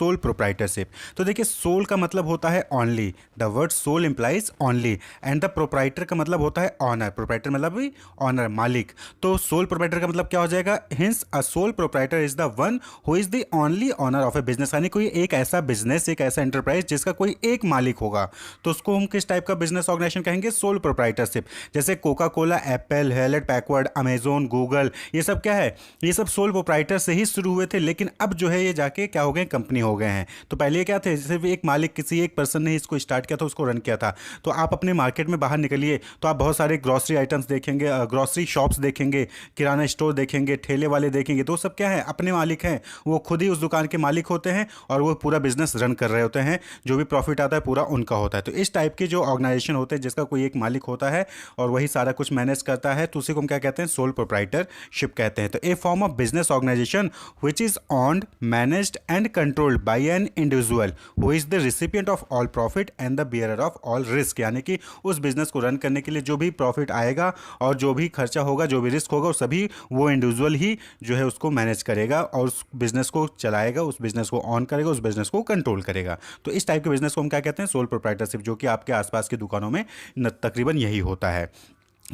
Sole proprietorship. तो देखिए, soul का मतलब होता है only, the word sole implies only, and the proprietor का मतलब होता है ऑनर। प्रोप्राइटर मतलब भी ऑनर, मालिक। तो सोल प्रोप्राइटर का मतलब क्या हो जाएगा? Hence a sole proprietor is the one who is the only owner of a business, यानी कोई एक ऐसा बिजनेस, एक ऐसा एंटरप्राइज जिसका कोई एक मालिक होगा, तो उसको हम किस टाइप का बिजनेस ऑर्गेनाइजेशन कहेंगे? Sole proprietorship. जैसे Coca Cola, Apple, Hewlett Packard, Amazon, Google, ये सब क्या है? ये सब सोल प्रोप्राइटर से ही शुरू हुए थे, लेकिन अब जो है ये जाके क्या हो गए? कंपनी हो गए हैं। तो पहले ये क्या थे? सिर्फ एक मालिक, किसी एक पर्सन ने इसको स्टार्ट किया था, उसको रन किया था। तो आप अपने मार्केट में बाहर निकलिए तो आप बहुत सारे ग्रॉसरी आइटम्स देखेंगे, ग्रॉसरी शॉप्स देखेंगे, किराना स्टोर देखेंगे, ठेले वाले देखेंगे, तो वो सब क्या है? अपने मालिक हैं, वो खुद ही उस दुकान के मालिक होते हैं और वो पूरा बिजनेस रन कर रहे होते हैं। जो भी प्रॉफिट आता है पूरा उनका होता है। तो इस टाइप के जो ऑर्गेनाइजेशन होते हैं जिसका कोई एक मालिक होता है और वही सारा कुछ मैनेज करता है, तो उसी को हम क्या कहते हैं? सोल प्रोप्राइटरशिप कहते हैं। तो a form of business organisation which is owned, managed and controlled by an individual who is the recipient of all profit and the bearer of all risk, यानी कि उस बिजनेस को रन करने के लिए जो भी प्रॉफिट आएगा और जो भी खर्चा होगा, जो भी रिस्क होगा, सभी वो इंडिविजुअल ही जो है उसको मैनेज करेगा और उस बिजनेस को चलाएगा, उस बिजनेस को ऑन करेगा, उस बिजनेस को कंट्रोल करेगा। तो इस टाइप के बिजनेस को हम क्या कहते हैं? सोल प्रोप्राइटरशिप, जो कि आपके आसपास की दुकानों में तकरीबन यही होता है।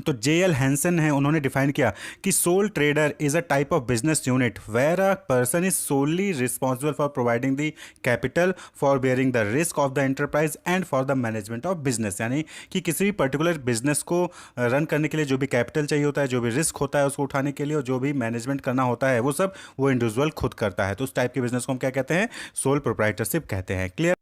तो जे.एल. हैंसन है, उन्होंने डिफाइन किया कि sole trader is a type of business unit where a person is solely responsible for providing the capital, for bearing the risk of the enterprise and for the management of business, यानी कि किसी भी particular business को run करने के लिए जो भी कैपिटल चाहिए होता है, जो भी रिस्क होता है उसको उठाने के लिए, और जो भी मैनेजमेंट करना होता है वो सब वो इंडिविजुअल खुद करता है। तो उस टाइप के बिजनेस को हम क्या कहते हैं? सोल प्रोप्राइटरशिप कहते हैं। क्लियर?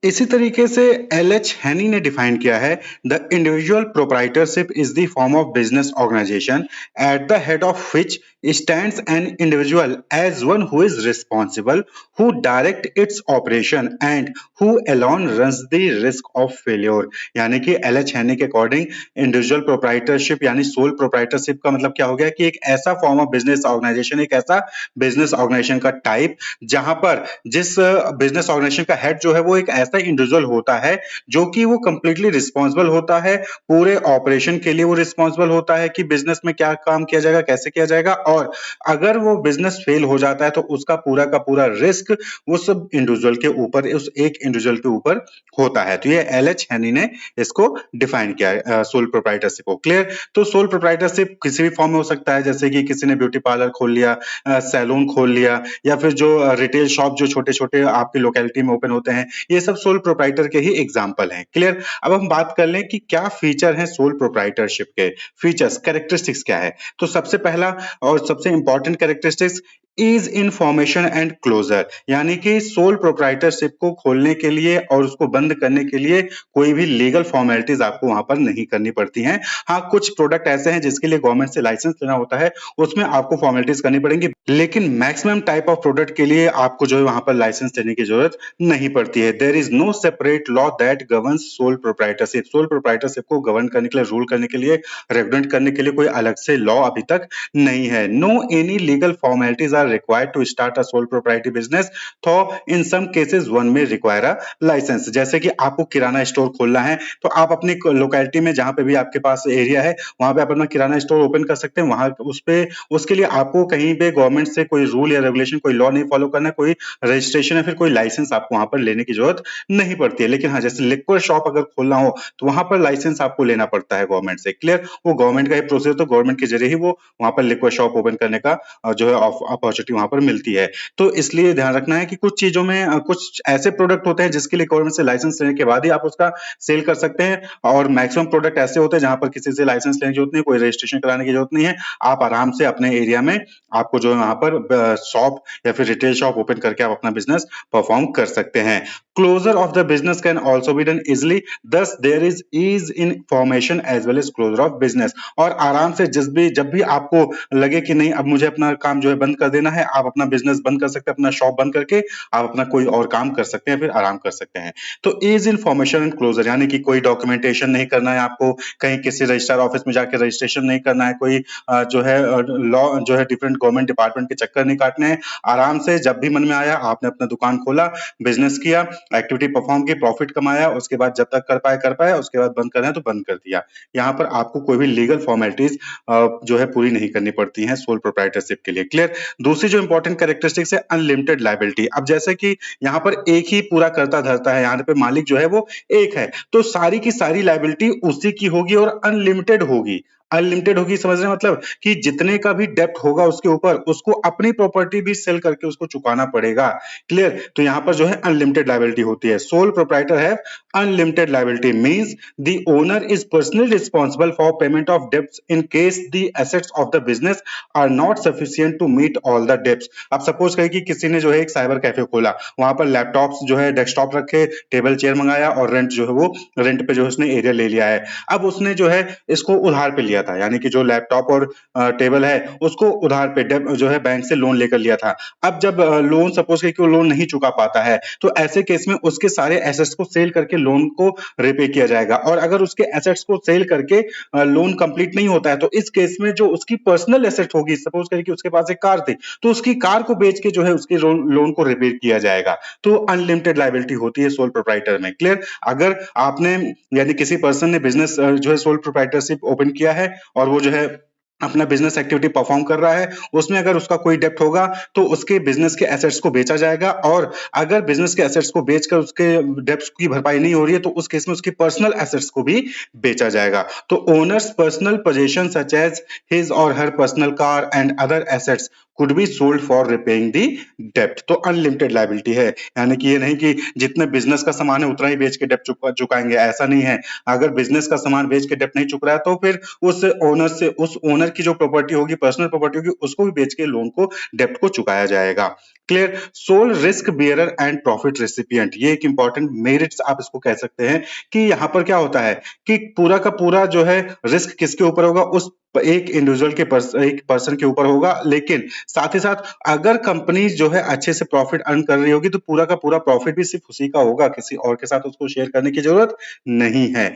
इसी तरीके से एल.एच. हैनी ने डिफाइन किया है, the individual proprietorship is the form of business organization at the head of which stands an individual as one who is responsible, who direct its operation and who alone runs the risk of failure. यानी कि L. H Haney according individual proprietorship यानी sole proprietorship का मतलब क्या हो गया कि एक ऐसा फॉर्म ऑफ बिजनेस ऑर्गेनाइजेशन, एक ऐसा बिजनेस ऑर्गेनाइजेशन का टाइप जहां पर जिस बिजनेस ऑर्गेनाइजेशन का हेड जो है वो एक ऐसा इंडिविजुअल होता है जो कि वो कंप्लीटली रिस्पॉन्सिबल होता है, पूरे ऑपरेशन के लिए वो रिस्पॉन्सिबल होता है कि बिजनेस में क्या काम किया जाएगा, कैसे किया जाएगा, और अगर वो बिजनेस फेल हो जाता है तो उसका पूरा का पूरा रिस्क वो सब इंडिविजुअल के ऊपर, उस एक इंडिविजुअल के ऊपर होता है। तो ये एल.एच. हैनी ने इसको डिफाइन किया है सोल प्रोप्राइटरशिप को। क्लियर? तो सोल प्रोप्राइटरशिप किसी भी फॉर्म में हो सकता है, जैसे कि किसी ने ब्यूटी पार्लर खोल लिया, सैलून खोल लिया, या फिर जो रिटेल शॉप जो छोटे छोटे आपकी लोकेलिटी में ओपन होते हैं, ये सब सोल प्रोप्राइटर के ही एग्जाम्पल हैं। क्लियर? अब हम बात कर लें कि क्या फीचर है सोल प्रोप्राइटरशिप के। फीचर्स, कैरेक्टरिस्टिक्स क्या है? तो सबसे पहला और सबसे important characteristics is information and closure, यानी कि सोल प्रोप्राइटरशिप को खोलने के लिए और उसको बंद करने के लिए कोई भी लीगल फॉर्मेलिटीज आपको वहां पर नहीं करनी पड़ती हैं। हाँ, कुछ प्रोडक्ट ऐसे हैं जिसके लिए गवर्नमेंट से लाइसेंस लेना होता है, उसमें आपको फॉर्मेलिटीज करनी पड़ेंगी, लेकिन मैक्सिमम टाइप ऑफ प्रोडक्ट के लिए आपको जो है वहां पर लाइसेंस लेने की जरूरत नहीं पड़ती है। There is no separate law that governs sole proprietorship. Sole proprietorship को गवर्न करने के लिए, रूल करने के लिए, रेगुलेट करने के लिए कोई अलग से लॉ अभी तक नहीं है। No any legal formalities are required to start a sole proprietary business, तो in some cases one may require a license. जैसे कि आपको किराना स्टोर खोलना है तो आप अपनी लोकेलिटी में जहां पे भी आपके पास एरिया है वहां पे आप अपना किराना स्टोर ओपन कर सकते हैं। वहां उस पे उसके लिए आपको कहीं पे गवर्नमेंट से कोई रूल या रेगुलेशन, कोई लॉ नहीं फॉलो करना है, कोई रजिस्ट्रेशन या फिर कोई लाइसेंस आपको वहां पर लेने की जरूरत नहीं पड़ती है। लेकिन हाँ, जैसे लिक्विड शॉप अगर खोलना हो तो वहां पर लाइसेंस आपको लेना पड़ता है गवर्नमेंट से। क्लियर? वो गवर्नमेंट का ही प्रोसेस, तो गवर्नमेंट के जरिए ही वो वहां पर लिक्विड शॉप ओपन करने का जो है अपॉर्चुनिटी वहां पर मिलती है। तो इसलिए ध्यान रखना है कि कुछ चीजों में कुछ ऐसे प्रोडक्ट होते हैं जिसके लिए गवर्नमेंट से लाइसेंस लेने के बाद ही आप उसका सेल कर सकते हैं, और मैक्सिमम प्रोडक्ट ऐसे होते हैं जहां पर किसी से लाइसेंस लेने की जरूरत नहीं, कोई रजिस्ट्रेशन कराने की जरूरत नहीं है। आप आराम से अपने एरिया में आपको जो है वहां पर शॉप या फिर रिटेल शॉप ओपन करके आप अपना बिजनेस परफॉर्म कर सकते हैं। Closure of the business can also be done easily, thus there is ease in formation as well as closure of business. और आराम से जब भी आपको लगे कि नहीं अब मुझे अपना काम जो है बंद कर देना है, आप अपना बिजनेस बंद कर सकते हैं, अपना शॉप बंद करके आप अपना कोई और काम कर सकते हैं, फिर आराम कर सकते हैं। तो ease in formation and closure, यानी कि कोई डॉक्यूमेंटेशन नहीं करना है आपको, कहीं किसी रजिस्ट्रार ऑफिस में जाकर रजिस्ट्रेशन नहीं करना है, कोई जो है लॉ जो है डिफरेंट गवर्नमेंट डिपार्टमेंट के चक्कर नहीं काटने हैं। आराम से जब भी मन में आया आपने अपना दुकान खोला, बिजनेस किया, एक्टिविटी परफॉर्म की, प्रॉफिट कमाया, उसके बाद जब तक कर पाया, उसके बाद बंद करना है तो बंद कर दिया। यहाँ पर आपको कोई भी लीगल फॉर्मेलिटीज जो है पूरी नहीं करनी पड़ती हैं सोल प्रोप्राइटरशिप के लिए। क्लियर? दूसरी जो इंपॉर्टेंट कैरेक्टरिस्टिक्स है अनलिमिटेड लायबिलिटी। अब जैसे कि यहाँ पर एक ही पूरा करता धरता है, यहाँ पे मालिक जो है वो एक है, तो सारी की सारी लायबिलिटी उसी की होगी और अनलिमिटेड होगी। अनलिमिटेड होगी समझ रहे हैं, मतलब कि जितने का भी डेप्ट होगा उसके ऊपर उसको अपनी प्रॉपर्टी भी सेल करके उसको चुकाना पड़ेगा। क्लियर? तो यहाँ पर जो है अनलिमिटेड लायबिलिटी होती है। Sole proprietor have unlimited liability means the owner is personally responsible for payment of debts in case the assets of the business are not sufficient to meet all the debts. अब suppose करें कि किसी ने जो है एक cyber cafe खोला, वहां पर लैपटॉप्स जो है डेस्कटॉप रखे, टेबल चेयर मंगाया और रेंट जो है वो रेंट पे जो है उसने एरिया ले लिया है। अब उसने जो है इसको उधार पे लिया था, यानी कि जो लैपटॉप और टेबल है उसको उधार पे जो है बैंक से लोन लेकर लिया था। अब जब लोन सपोज करें कि वो लोन नहीं चुका पाता है, तो ऐसे केस में उसके सारे एसेट्स को सेल करके लोन को रिपे किया जाएगा। और अगर उसके एसेट्स को सेल करके लोन कंप्लीट नहीं होता है, तो इस केस में जो उसकी पर्सनल एसेट होगी, सपोज करें कि उसके पास एक कार थी, तो उसकी कार को बेच के जो है उसके लोन को रिपे किया जाएगा। तो अनलिमिटेड लायबिलिटी होती है सोल प्रोप्राइटर में। क्लियर? अगर आपने यानी किसी पर्सन ने बिजनेस जो है सोल प्रोप्राइटरशिप ओपन किया है और वो जो है अपना बिजनेस एक्टिविटी परफॉर्म कर रहा है, उसमें अगर उसका कोई डेप्ट होगा तो उसके बिजनेस के एसेट्स को बेचा जाएगा, और अगर बिजनेस के एसेट्स को बेचकर उसके डेप्ट्स की भरपाई नहीं हो रही है तो उस केस में उसके पर्सनल एसेट्स को भी बेचा जाएगा। तो owners personal position such as his or her personal car and other assets could be sold for repaying the डेप्ट। तो अनलिमिटेड लायबिलिटी है, यानी कि ये नहीं कि जितने बिजनेस का सामान है उतना ही बेच के डेप्ट चुकाएंगे, ऐसा नहीं है। अगर बिजनेस का सामान बेच के डेप्ट नहीं चुक रहा है तो फिर उस ओनर की जो प्रॉपर्टी होगी, पर्सनल प्रॉपर्टी होगी, उसको भी बेच के लोन को डेप्ट को चुकाया जाएगा। Clear? Sole risk bearer and profit recipient, ये एक इंपॉर्टेंट मेरिट्स आप इसको कह सकते हैं कि यहाँ पर क्या होता है कि पूरा का पूरा जो है रिस्क किसके ऊपर होगा, उस एक इंडिविजुअल के एक पर्सन के ऊपर होगा। लेकिन साथ ही साथ अगर कंपनी जो है अच्छे से प्रॉफिट अर्न कर रही होगी तो पूरा का पूरा प्रॉफिट भी सिर्फ उसी का होगा, किसी और के साथ उसको शेयर करने की जरूरत नहीं है।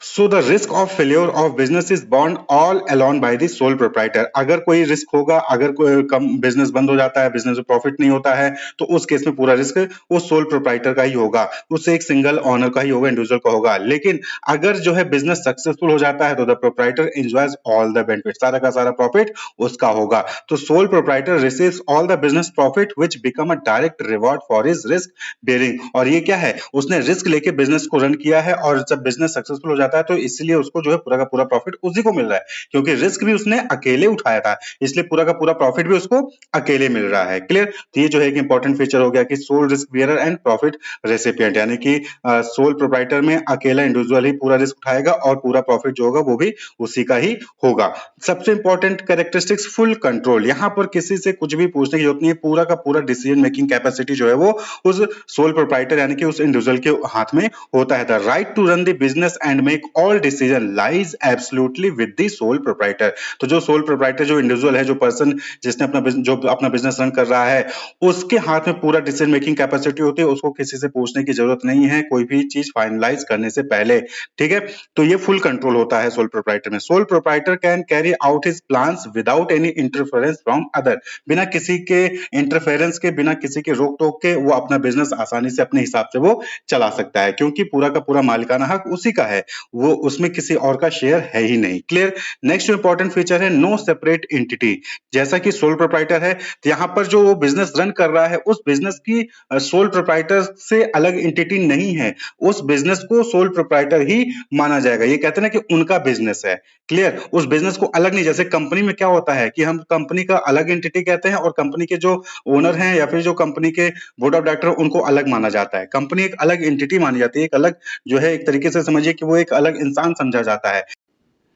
So the risk of failure of business is borne all alone by the sole proprietor। अगर कोई रिस्क होगा, अगर कोई कम बिजनेस बंद हो जाता है, बिजनेस में प्रॉफिट नहीं होता है, तो उस केस में पूरा रिस्क वो सोल प्रोप्राइटर का ही होगा, उससे एक सिंगल ओनर का ही होगा, इंडिविजुअल का होगा। लेकिन अगर जो है बिजनेस सक्सेसफुल हो जाता है तो the proprietor enjoys all the benefit, सारा का सारा प्रॉफिट उसका होगा। तो sole proprietor receives all the business profit which become a direct reward for his risk bearing. और ये क्या है, उसने रिस्क लेके बिजनेस को रन किया है और जब बिजनेस सक्सेसफुल हो जाता है तो इसलिए उसको जो है पूरा का पूरा प्रॉफिट उसी को मिल रहा है, क्योंकि रिस्क भी उसने अकेले उठाया था, इसलिए पूरा का पूरा प्रॉफिट भी उसको अकेले मिल रहा है। क्लियर? तो ये जो है एक इंपॉर्टेंट फीचर हो गया कि sole risk bearer and profit recipient, यानी कि सोल प्रोप्राइटर में अकेला इंडिविजुअल ही पूरा रिस्क उठाएगा और पूरा प्रॉफिट जो होगा वो भी उसी का ही होगा। सबसे इंपॉर्टेंट कैरेक्टरिस्टिक्स फुल कंट्रोल, यहां पर किसी से कुछ भी पूछने की जरूरत नहीं है, पूरा का पूरा डिसीजन मेकिंग कैपेसिटी जो है वो उस सोल प्रोप्राइटर यानी कि उस इंडिविजुअल के हाथ में होता है। The right to run the business and make all decision lies absolutely with the sole proprietor. तो जो सोल प्रोप्राइटर, जो इंडिविजुअल है, जो पर्सन जिसने अपना बिजनेस रन कर रहा है, उसके हाथ में पूरा डिसीजन मेकिंग कैपेसिटी होती है, उसको किसी से पूछने की जरूरत नहीं है कोई भी चीज फाइनलाइज करने से पहले। ठीक है? तो ये फुल कंट्रोल होता है सोल प्रोप्राइटर में। Sole proprietor can carry out his plans without any interference from other, बिना किसी के इंटरफेरेंस के, बिना किसी के रोक टोक के वो अपना बिजनेस आसानी से अपने हिसाब से वो चला सकता है, क्योंकि पूरा का पूरा मालिकाना हक उसी का है, वो उसमें किसी और का शेयर है ही नहीं। क्लियर? नेक्स्ट इंपॉर्टेंट फीचर है नो सेपरेट एंटिटी। जैसा कि सोल प्रोप्राइटर है, तो यहाँ पर जो वो बिजनेस रन कर रहा है उस बिजनेस की सोल प्रोप्राइटर से अलग एंटिटी नहीं है, उस बिजनेस को सोल प्रोप्राइटर ही माना जाएगा। ये कहते हैं ना कि उनका बिजनेस है। क्लियर? उस बिजनेस को अलग नहीं, जैसे कंपनी में क्या होता है कि हम कंपनी का अलग एंटिटी कहते हैं और कंपनी के जो ओनर हैं या फिर जो कंपनी के बोर्ड ऑफ डायरेक्टर उनको अलग माना जाता है। कंपनी एक अलग एंटिटी मानी जाती है, एक अलग जो है, एक तरीके से समझिए कि वो एक अलग इंसान समझा जाता है।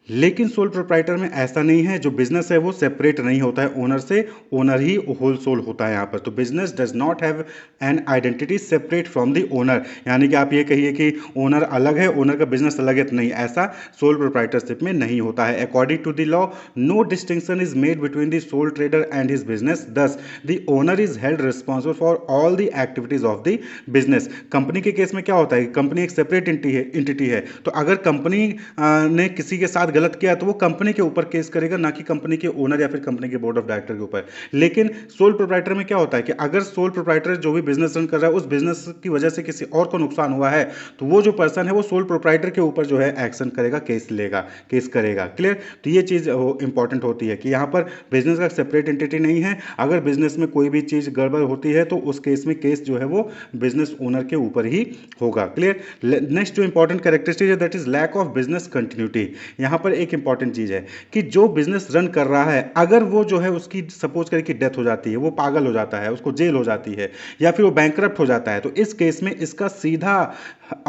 लेकिन सोल प्रोप्राइटर में ऐसा नहीं है, जो बिजनेस है वो सेपरेट नहीं होता है ओनर से, ओनर ही होल सोल होता है यहाँ पर। तो business does not have an identity separate from the owner, यानी कि आप ये कहिए कि ओनर अलग है, ओनर का बिजनेस अलग है, तो नहीं, ऐसा सोल प्रोप्राइटरशिप में नहीं होता है। According to the law no distinction is made between the sole trader and his business, thus the owner is held responsible for all the activities of the business. Company के case में क्या होता है, company एक separate entity है, तो अगर company ने किसी के साथ गलत किया तो वो कंपनी के ऊपर केस करेगा, ना कि कंपनी के ओनर या फिर कंपनी के बोर्ड ऑफ डायरेक्टर के ऊपर। लेकिन सोल प्रोप्राइटर में क्या होता है कि अगर सोल प्रोप्राइटर जो भी बिजनेस रन कर रहा है उस बिजनेस की वजह से किसी और को नुकसान हुआ है, तो वो जो पर्सन है वो सोल प्रोप्राइटर के ऊपर जो है एक्शन करेगा, केस लेगा, केस करेगा। क्लियर? तो ये चीज़ इंपॉर्टेंट होती है कि यहाँ पर बिजनेस का सेपरेट एंटिटी नहीं है। अगर बिजनेस में कोई भी चीज़ गड़बड़ होती है तो उस केस में केस जो है वो बिजनेस ओनर के ऊपर ही होगा। क्लियर? नेक्स्ट जो इंपॉर्टेंट कैरेक्टरिस्टिक है that is lack of business continuity. यहाँ पर एक इंपॉर्टेंट चीज़ है कि जो बिजनेस रन कर रहा है, अगर वो जो है उसकी सपोज करें कि डेथ हो जाती है, वो पागल हो जाता है, उसको जेल हो जाती है या फिर वो बैंकरप्ट हो जाता है, तो इस केस में इसका सीधा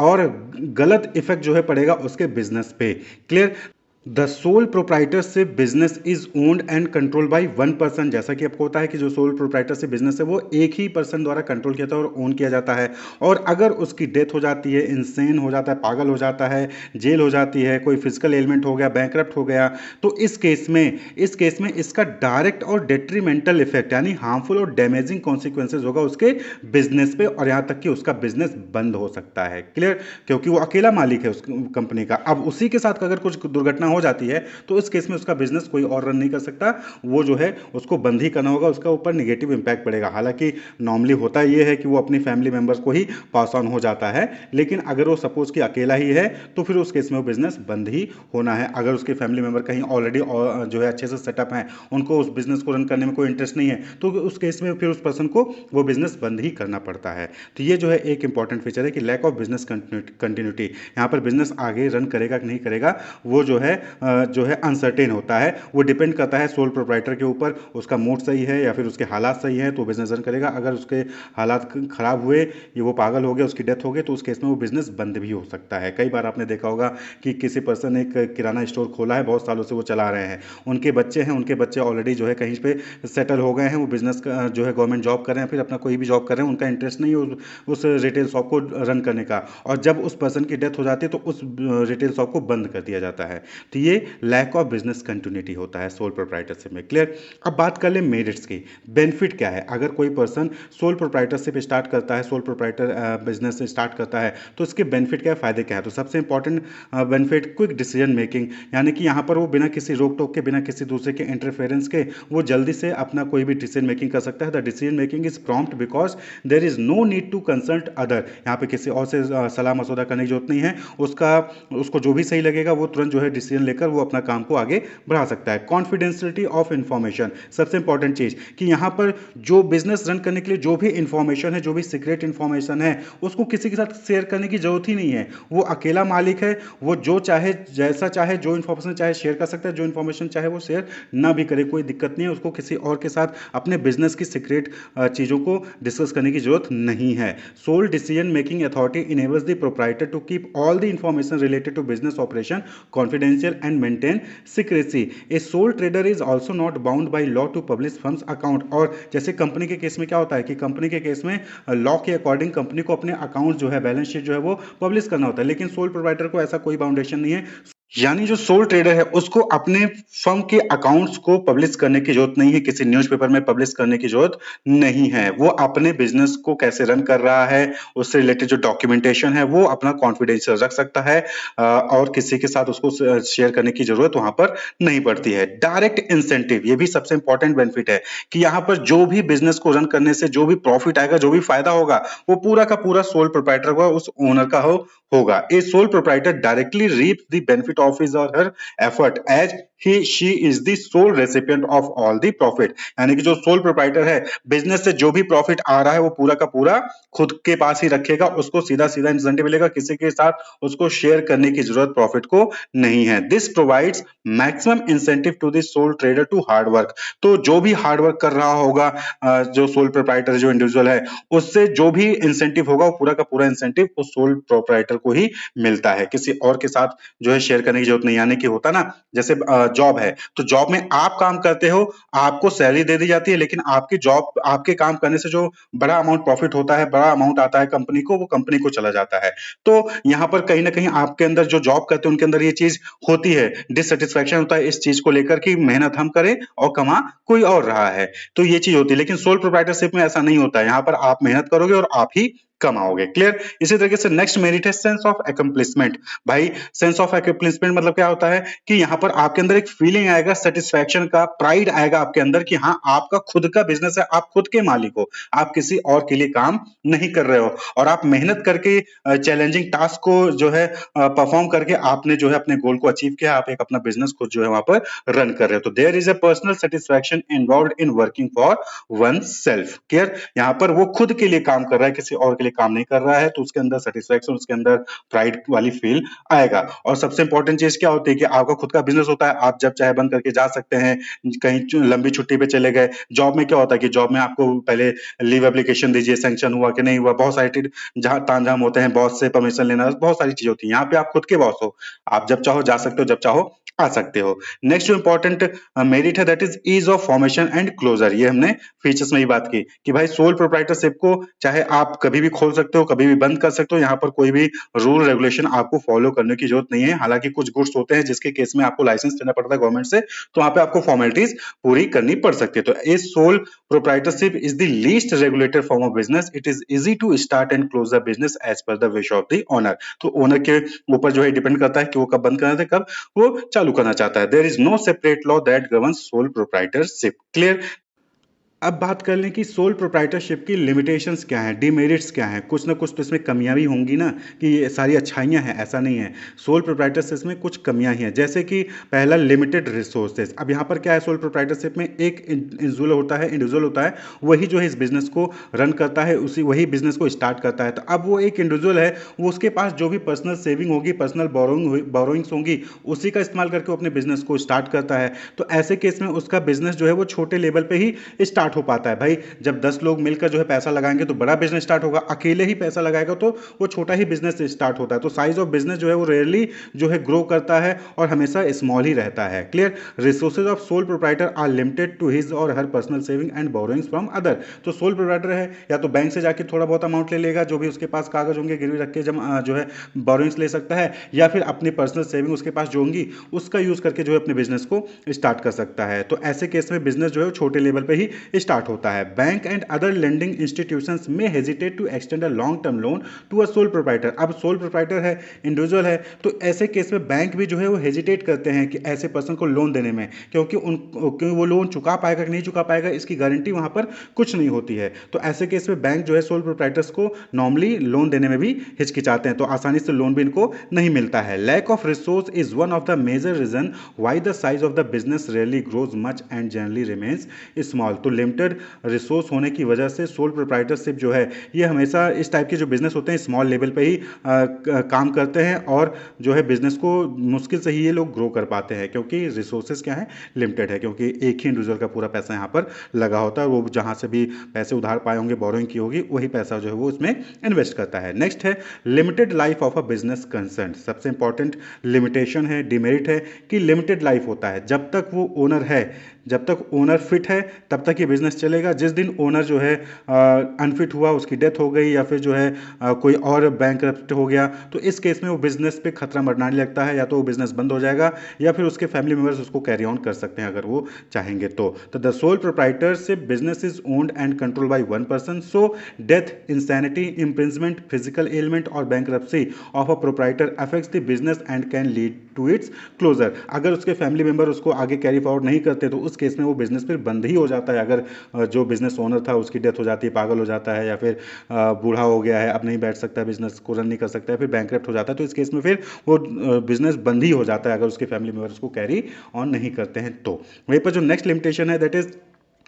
और गलत इफेक्ट जो है पड़ेगा उसके बिजनेस पे। Clear? The sole proprietorship business is owned and control by one person. जैसा कि आपको होता है कि जो सोल प्रोप्राइटरशिप बिजनेस है वो एक ही पर्सन द्वारा कंट्रोल किया जाता है और ओन किया जाता है। और अगर उसकी डेथ हो जाती है, इंसेन हो जाता है, पागल हो जाता है, जेल हो जाती है, कोई फिजिकल एलिमेंट हो गया, बैंकरप्ट हो गया, तो इस केस में इसका डायरेक्ट और डेट्रीमेंटल इफेक्ट यानी हार्मफुल और डैमेजिंग कॉन्सिक्वेंसेज होगा उसके बिजनेस पे, और यहाँ तक कि उसका बिजनेस बंद हो सकता है। क्लियर? क्योंकि वो अकेला मालिक है उस कंपनी का। अब उसी के साथ अगर कुछ दुर्घटना हो जाती है तो इस केस में उसका बिजनेस कोई और रन नहीं कर सकता, वो जो है उसको बंद ही करना होगा, उसका ऊपर निगेटिव इंपैक्ट पड़ेगा। हालांकि नॉर्मली होता ये है कि वो अपनी फैमिली मेंबर्स को ही पास ऑन हो जाता है, लेकिन अगर वो सपोज कि अकेला ही है तो फिर उस केस में वो बिजनेस बंद ही होना है। अगर उसके फैमिली मेंबर कहीं ऑलरेडी जो है अच्छे से सेटअप है, उनको उस बिजनेस को रन करने में कोई इंटरेस्ट नहीं है, तो उस केस में फिर उस पर्सन को वो बिजनेस बंद ही करना पड़ता है। तो ये जो है एक इंपॉर्टेंट फीचर है कि लैक ऑफ बिजनेस कंटिन्यूटी। यहाँ पर बिजनेस आगे रन करेगा कि नहीं करेगा वो जो है अनसर्टेन होता है। वो डिपेंड करता है सोल प्रोप्राइटर के ऊपर, उसका मूड सही है या फिर उसके हालात सही है तो बिजनेस रन करेगा। अगर उसके हालात खराब हुए, ये वो पागल हो गया, उसकी डेथ हो गई, तो उस केस में वो बिजनेस बंद भी हो सकता है। कई बार आपने देखा होगा कि किसी पर्सन ने एक किराना स्टोर खोला है, बहुत सालों से वो चला रहे हैं, उनके बच्चे हैं, उनके बच्चे ऑलरेडी जो है कहीं पे सेटल हो गए हैं, वो बिजनेस जो है गवर्नमेंट जॉब कर रहे हैं, फिर अपना कोई भी जॉब कर रहे हैं, उनका इंटरेस्ट नहीं है उस रिटेल शॉप को रन करने का, और जब उस पर्सन की डेथ हो जाती है तो उस रिटेल शॉप को बंद कर दिया जाता है। तो ये लैक ऑफ बिजनेस कंटिन्यूटी होता है सोल प्रोप्राइटरशिप में। क्लियर? अब बात कर ले मेरिट्स की, बेनिफिट क्या है अगर कोई पर्सन सोल प्रोप्राइटरशिप स्टार्ट करता है, सोल प्रोप्राइटर बिजनेस स्टार्ट करता है, तो इसके बेनिफिट क्या है, फायदे क्या है? तो सबसे important benefit quick decision making, यानी कि यहाँ पर वो बिना किसी रोक टोक के, बिना किसी दूसरे के इंटरफेरेंस के वो जल्दी से अपना कोई भी डिसीजन मेकिंग कर सकता है। The decision making is prompt because there is no need to consult other. यहाँ पे किसी और से सलाह मशवरा करने की जरूरत नहीं है, उसको जो भी सही लगेगा वो तुरंत जो है डिसीजन लेकर वो अपना काम को आगे बढ़ा सकता है। कॉन्फिडेंशियलिटी ऑफ इंफॉर्मेशन, सबसे इंपॉर्टेंट चीज कि यहां पर जो बिजनेस रन करने के लिए जो भी इंफॉर्मेशन है, जो भी सीक्रेट इंफॉर्मेशन है, उसको किसी के साथ शेयर करने की जरूरत ही नहीं है। वो अकेला मालिक है, वो जो चाहे जैसा चाहे जो इंफॉर्मेशन चाहे शेयर कर सकता है, जो इंफॉर्मेशन चाहे वो शेयर ना भी करे, कोई दिक्कत नहीं है। उसको किसी और के साथ अपने बिजनेस की सीक्रेट चीजों को डिस्कस करने की जरूरत नहीं है। Sole decision making authority enables the proprietor to keep all the information related to business operation confidential and maintain secrecy. A sole trader is also not bound by law to publish firm's account. और जैसे company के case में क्या होता है कि company के case में लॉ के अकॉर्डिंग कंपनी को अपने अकाउंट जो है, बैलेंस शीट जो है वो पब्लिश करना होता है, लेकिन सोल प्रोवाइडर को ऐसा कोई बाउंडेशन नहीं है। यानी जो सोल ट्रेडर है उसको अपने फर्म के अकाउंट्स को पब्लिश करने की जरूरत नहीं है, किसी न्यूज़पेपर में पब्लिश करने की जरूरत नहीं है। वो अपने बिजनेस को कैसे रन कर रहा है, उससे रिलेटेड जो डॉक्यूमेंटेशन है वो अपना कॉन्फिडेंशियल रख सकता है, और किसी के साथ उसको शेयर करने की जरूरत वहां पर नहीं पड़ती है। डायरेक्ट इंसेंटिव, ये भी सबसे इंपॉर्टेंट बेनिफिट है कि यहाँ पर जो भी बिजनेस को रन करने से जो भी प्रॉफिट आएगा, जो भी फायदा होगा, वो पूरा का पूरा सोल प्रोप्राइटर का, उस ओनर का होगा। A sole proprietor directly reap the benefit of his or her effort as she is the sole recipient of all the profit। यानी कि जो सोल प्रोप्राइटर है, बिजनेस से जो भी प्रॉफिट आ रहा है वो पूरा का पूरा खुद के पास ही रखेगा, उसको सीधा सीधा इंसेंटिव मिलेगा, किसी के साथ उसको शेयर करने की जरूरत प्रॉफिट को नहीं है। This provides maximum incentive to the sole trader to hard work. तो जो भी हार्ड वर्क कर रहा होगा, जो सोल प्रोप्राइटर जो इंडिविजुअल है, उससे जो भी इंसेंटिव होगा वो पूरा का पूरा इंसेंटिव उस सोल प्रोप्राइटर को ही मिलता है, किसी और के साथ जो है शेयर करने की जरूरत नहीं। यानी कि होता ना, जैसे जॉब है तो जॉब में आप काम करते हो, आपको सैलरी दे दी जाती है, लेकिन आपकी जॉब, आपके काम करने से जो बड़ा अमाउंट प्रॉफिट होता है, बड़ा अमाउंट आता है कंपनी को, वो कंपनी को चला जाता है। तो यहाँ पर कहीं ना कहीं आपके अंदर जो जॉब करते हैं उनके अंदर ये चीज होती है, डिससेटिस्फैक्शन होता है इस चीज को लेकर कि मेहनत हम करें और कमा कोई और रहा है, तो ये चीज होती है। लेकिन सोल प्रोप्राइटरशिप में ऐसा नहीं होता है, यहाँ पर आप मेहनत करोगे और आप ही कमाओगे। क्लियर? इसी तरीके से नेक्स्ट मेरिट है सेंस ऑफ अकम्प्लिशमेंट। भाई सेंस ऑफ अकम्प्लिशमेंट मतलब क्या होता है कि यहाँ पर आपके अंदर एक फीलिंग आएगा सेटिस्फैक्शन का, प्राइड आएगा आपके अंदर कि हाँ आपका खुद का बिजनेस है, आप खुद के मालिक हो, आप किसी और के लिए काम नहीं कर रहे हो और आप मेहनत करके चैलेंजिंग टास्क को जो है परफॉर्म करके आपने जो है अपने गोल को अचीव किया, आप एक अपना बिजनेस खुद जो है वहां पर रन कर रहे हो। तो there is a personal satisfaction involve in working for oneself. Clear? यहाँ पर वो खुद के लिए काम कर रहा है, किसी और के लिए काम नहीं कर रहा है, तो उसके अंदर सेटिस्फैक्शन, उसके अंदर प्राइड वाली फील आएगा। और सबसे इंपॉर्टेंट चीज क्या होती है कि आपका खुद का बिजनेस होता है, आप जब चाहे बंद करके जा सकते हैं, कहीं लंबी छुट्टी पे चले गए। जॉब में क्या होता है कि जॉब में आपको पहले लीव एप्लीकेशन दीजिए, सैंक्शन हुआ कि नहीं हुआ, बहुत सारे जहां तामझाम होते हैं, बॉस से परमिशन लेना, बहुत सारी चीजें होती हैं। यहाँ पे आप खुद के बॉस हो, आप जब चाहो जा सकते हो, जब चाहो आ सकते हो। नेक्स्ट जो इंपॉर्टेंट मेरिट है that is ease of formation and closure. ये हमने फीचर्स में ही बात की कि भाई सोल प्रोप्राइटरशिप को चाहे आप कभी भी खोल सकते हो, कभी भी बंद कर सकते हो, यहाँ पर कोई भी रूल रेगुलेशन आपको फॉलो करने की जरूरत नहीं है। हालांकि कुछ गुड्स होते हैं जिसके केस में आपको लाइसेंस लेना पड़ता है गवर्नमेंट से, तो वहां पे आपको फॉर्मेलिटीज पूरी करनी पड़ सकती है। तो a sole proprietorship is the least regulated form of business. It is easy to start and close the business as per the wish of the owner. तो ओनर के ऊपर जो है डिपेंड करता है कि वो कब बंद करना है, कब वो चालू करना चाहता है। There is no separate law that governs sole proprietorship. Clear? अब बात कर लें कि सोल प्रोप्राइटरशिप की लिमिटेशंस क्या हैं, डिमेरिट्स क्या हैं। कुछ ना कुछ तो इसमें कमियां भी होंगी ना, कि ये सारी अच्छाइयां हैं, ऐसा नहीं है। सोल प्रोप्राइटरशिप में कुछ कमियां ही हैं, जैसे कि पहला लिमिटेड रिसोर्सेज। अब यहाँ पर क्या है, सोल प्रोप्राइटरशिप में एक इंडिविजुअल होता है, वही जो है इस बिजनेस को रन करता है, उसी वही बिजनेस को स्टार्ट करता है। तो अब वो एक इंडिविजुअल है, वो उसके पास जो भी पर्सनल सेविंग होगी, पर्सनल बोरोइंग्स होंगी, उसी का इस्तेमाल करके वो अपने बिजनेस को स्टार्ट करता है। तो ऐसे केस में उसका बिजनेस जो है वो छोटे लेवल पे ही स्टार्ट हो पाता है। भाई जब 10 लोग मिलकर जो है पैसा लगाएंगे तो बड़ा बिजनेस स्टार्ट होगा, अकेले ही पैसा लगाएगा तो वो छोटा ही बिजनेस स्टार्ट होता है। तो साइज ऑफ बिजनेस जो है वो रेयरली जो है ग्रो करता है और हमेशा स्मॉल ही रहता है। Clear? Resources of sole proprietor are limited to his or her personal saving and borrowings from other. तो सोल प्रोप्राइटर है, या तो बैंक से जाके थोड़ा बहुत अमाउंट ले लेगा, जो भी उसके पास कागज होंगे गिरवी रख के जो है बोरोइंग्स ले सकता है, या फिर अपनी पर्सनल सेविंग उसके पास जो होंगी उसका यूज करके जो है अपने बिजनेस को स्टार्ट कर सकता है। तो ऐसे केस में बिजनेस जो है छोटे लेवल पे ही स्टार्ट होता है। Bank and other lending institutions may hesitate to extend a long term loan to a sole proprietor. अब सोल प्रोप्राइटर है, इंडिविजुअल है, तो ऐसे केस में बैंक भी जो है वो हेजिटेट करते हैं कि ऐसे पर्सन को लोन देने में, क्योंकि वो लोन चुका पाएगा कि नहीं चुका पाएगा इसकी गारंटी वहां पर कुछ नहीं होती है। तो ऐसे केस में बैंक जो है सोल प्रोप्राइटर्स को नॉर्मली लोन देने में भी हिचकिचाते हैं, तो आसानी से लोन भी इनको नहीं मिलता है। Lack of resource is one of the major reason why the size of the business rarely grows much and generally remains small. तो लिमिटेड रिसोर्स होने की वजह से सोल प्रोप्राइटरशिप जो है ये हमेशा इस टाइप के जो बिजनेस होते हैं स्मॉल लेवल पे ही काम करते हैं, और जो है बिजनेस को मुश्किल से ही ये लोग ग्रो कर पाते हैं, क्योंकि रिसोर्सेज क्या है, लिमिटेड है, क्योंकि एक ही इंडिविजुअल का पूरा पैसा यहाँ पर लगा होता है। वो जहाँ से भी पैसे उधार पाए होंगे, बोरोइंग की होगी, वही पैसा जो है वो उसमें इन्वेस्ट करता है। नेक्स्ट है limited life of a business concern. सबसे इंपॉर्टेंट लिमिटेशन है, डिमेरिट है कि लिमिटेड लाइफ होता है। जब तक वो ओनर है, जब तक ओनर फिट है तब तक ये बिजनेस चलेगा। जिस दिन ओनर जो है अनफिट हुआ, उसकी डेथ हो गई, या फिर जो है कोई और बैंकरप्ट हो गया, तो इस केस में वो बिजनेस पे खतरा मंडराने लगता है, या तो वो बिजनेस बंद हो जाएगा या फिर उसके फैमिली मेंबर्स उसको कैरी ऑन कर सकते हैं अगर वो चाहेंगे तो। The sole proprietorship business is owned and control by one person, so death, insanity, imprisonment, physical element और bankruptcy of a proprietor affects the business and can lead to its closure. अगर उसके फैमिली मेंबर उसको आगे carry forward नहीं करते तो उस case में वो बिजनेस फिर बंद ही हो जाता है। अगर जो बिजनेस ओनर था उसकी डेथ हो जाती है, पागल हो जाता है, या फिर बूढ़ा हो गया है, अब नहीं बैठ सकता है, बिजनेस को रन नहीं कर सकता है, फिर बैंकरप्ट हो जाता है, तो इस केस में फिर वो बिजनेस बंद ही हो जाता है अगर उसके फैमिली मेंबर उसको कैरी ऑन नहीं करते हैं तो। वहीं पर जो नेक्स्ट लिमिटेशन है दैट इज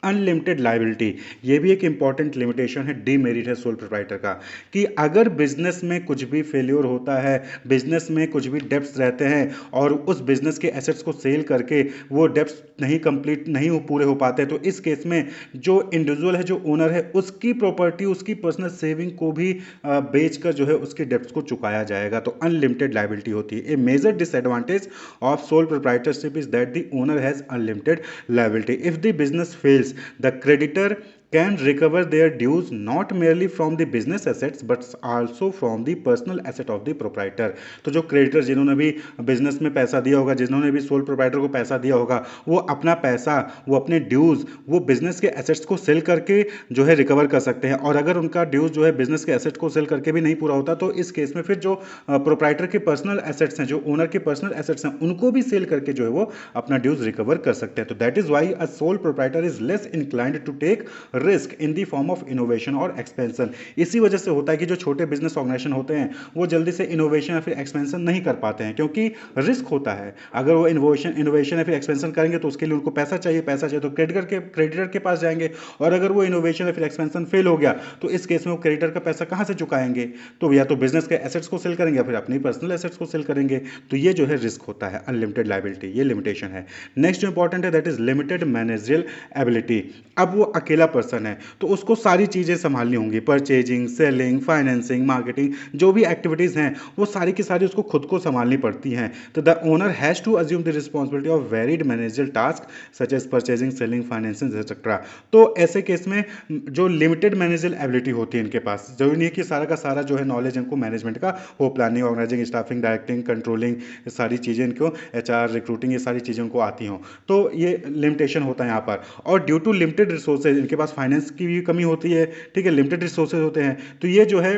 अनलिमिटेड लाइबिलिटी। ये भी एक इंपॉर्टेंट लिमिटेशन है, डीमेरिट है सोल प्रोप्राइटर का, कि अगर बिजनेस में कुछ भी फेल्योर होता है, बिजनेस में कुछ भी डेब्ट्स रहते हैं और उस बिजनेस के एसेट्स को सेल करके वो डेब्ट्स नहीं कंप्लीट नहीं हो पूरे हो पाते, तो इस केस में जो इंडिविजुअल है, जो ओनर है, उसकी प्रॉपर्टी, उसकी पर्सनल सेविंग को भी बेचकर जो है उसके डेब्ट्स को चुकाया जाएगा। तो अनलिमिटेड लाइबिलिटी होती है। A major disadvantage of sole proprietorship is that the owner has unlimited liability. If the business fails, the creditor can recover their dues not merely from the business assets but also from the personal asset of the proprietor। तो जो creditor जिन्होंने भी business में पैसा दिया होगा, जिन्होंने भी सोल प्रोप्राइटर को पैसा दिया होगा, वो अपना पैसा, वो अपने ड्यूज, वो बिजनेस के एसेट्स को सेल करके जो है रिकवर कर सकते हैं। और अगर उनका ड्यूज जो है बिजनेस के एसेट को सेल करके भी नहीं पूरा होता, तो इस केस में फिर जो प्रोप्राइटर के पर्सनल एसेट्स हैं, जो ओनर के पर्सनल एसेट्स हैं, उनको भी सेल करके जो है वो अपना ड्यूज रिकवर कर सकते हैं। तो that is why a sole proprietor is less inclined to take risk in the form of innovation और एक्सपेंशन। इसी वजह से होता है कि जो छोटे बिजनेस ऑर्गेनाइजेशन होते हैं वो जल्दी से इनोवेशन या फिर एक्सपेंशन नहीं कर पाते हैं, क्योंकि रिस्क होता है। अगर वो इनोवेशन या फिर एक्सपेंशन करेंगे तो उसके लिए उनको पैसा चाहिए तो क्रेडिटर के पास जाएंगे। और अगर वो इनोवेशन या फिर एक्सपेंशन फेल हो गया तो इस केस में वो क्रेडिटर का पैसा कहाँ से चुकाएंगे? तो या तो बिजनेस के एसेट्स को सेल करेंगे या फिर अपनी पर्सनल एसेट्स को सेल करेंगे। तो ये जो है रिस्क होता है, अनलिमिटेड लाइबिलिटी, ये लिमिटेशन है। नेक्स्ट जो इंपॉर्टेंट है that is limited managerial ability. अब वो अकेला पर्सन है तो उसको सारी चीज़ें संभालनी होंगी, परचेजिंग, सेलिंग, फाइनेंसिंग, मार्केटिंग, जो भी एक्टिविटीज़ हैं वो सारी की सारी उसको खुद को संभालनी पड़ती हैं। तो the owner has to assume the responsibility of varied managerial task such as purchasing, selling, financing etcetera. तो ऐसे केस में जो लिमिटेड मैनेजरियल एबिलिटी होती है इनके पास, जरूरी नहीं है कि सारा का सारा जो है नॉलेज इनको मैनेजमेंट का हो, planning, organising, staffing, directing, controlling, ये सारी चीज़ें इनको, एचआर, रिक्रूटिंग, ये सारी चीज़ें उनको आती हों। तो ये लिमिटेशन होता है यहाँ पर। और ड्यू टू लिमिटेड रिसोर्सेज, इनके पास फाइनेंस की भी कमी होती है, ठीक है, लिमिटेड रिसोर्सेज होते हैं, तो ये जो है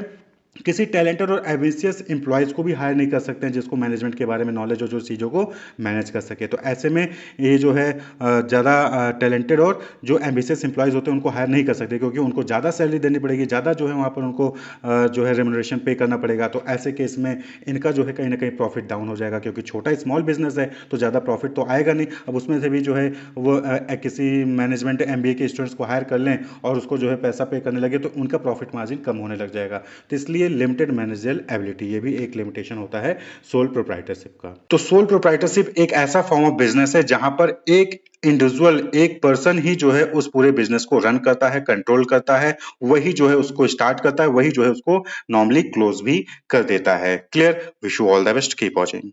किसी टैलेंटेड और एम्बिशियस एम्प्लॉयज़ को भी हायर नहीं कर सकते हैं जिसको मैनेजमेंट के बारे में नॉलेज हो, जो चीज़ों को मैनेज कर सके। तो ऐसे में ये जो है ज़्यादा टैलेंटेड और जो एम्बिशियस एम्प्लॉयज़ होते हैं उनको हायर नहीं कर सकते, क्योंकि उनको ज़्यादा सैलरी देनी पड़ेगी, ज़्यादा जो है वहाँ पर उनको जो है रेमुनरेशन पे करना पड़ेगा। तो ऐसे केस में इनका जो है कहीं ना कहीं प्रॉफिट डाउन हो जाएगा, क्योंकि छोटा स्मॉल बिजनेस है तो ज़्यादा प्रॉफिट तो आएगा नहीं। अब उसमें से भी जो है वो किसी मैनेजमेंट एमबीए के स्टूडेंट्स को हायर कर लें और उसको जो है पैसा पे करने लगे तो उनका प्रॉफिट मार्जिन कम होने लग जाएगा। तो इसलिए लिमिटेड मैनेजरियल एबिलिटी, ये भी एक लिमिटेशन होता है सोल प्रोप्राइटरशिप का। तो सोल प्रोप्राइटरशिप एक ऐसा फॉर्म ऑफ बिजनेस है जहां पर एक इंडिविजुअल, एक पर्सन ही जो है उस पूरे बिजनेस को रन करता है, कंट्रोल करता है, वही जो है उसको स्टार्ट करता है, वही जो है उसको नॉर्मली क्लोज भी कर देता है। Clear? Wish you all the best, keep watching.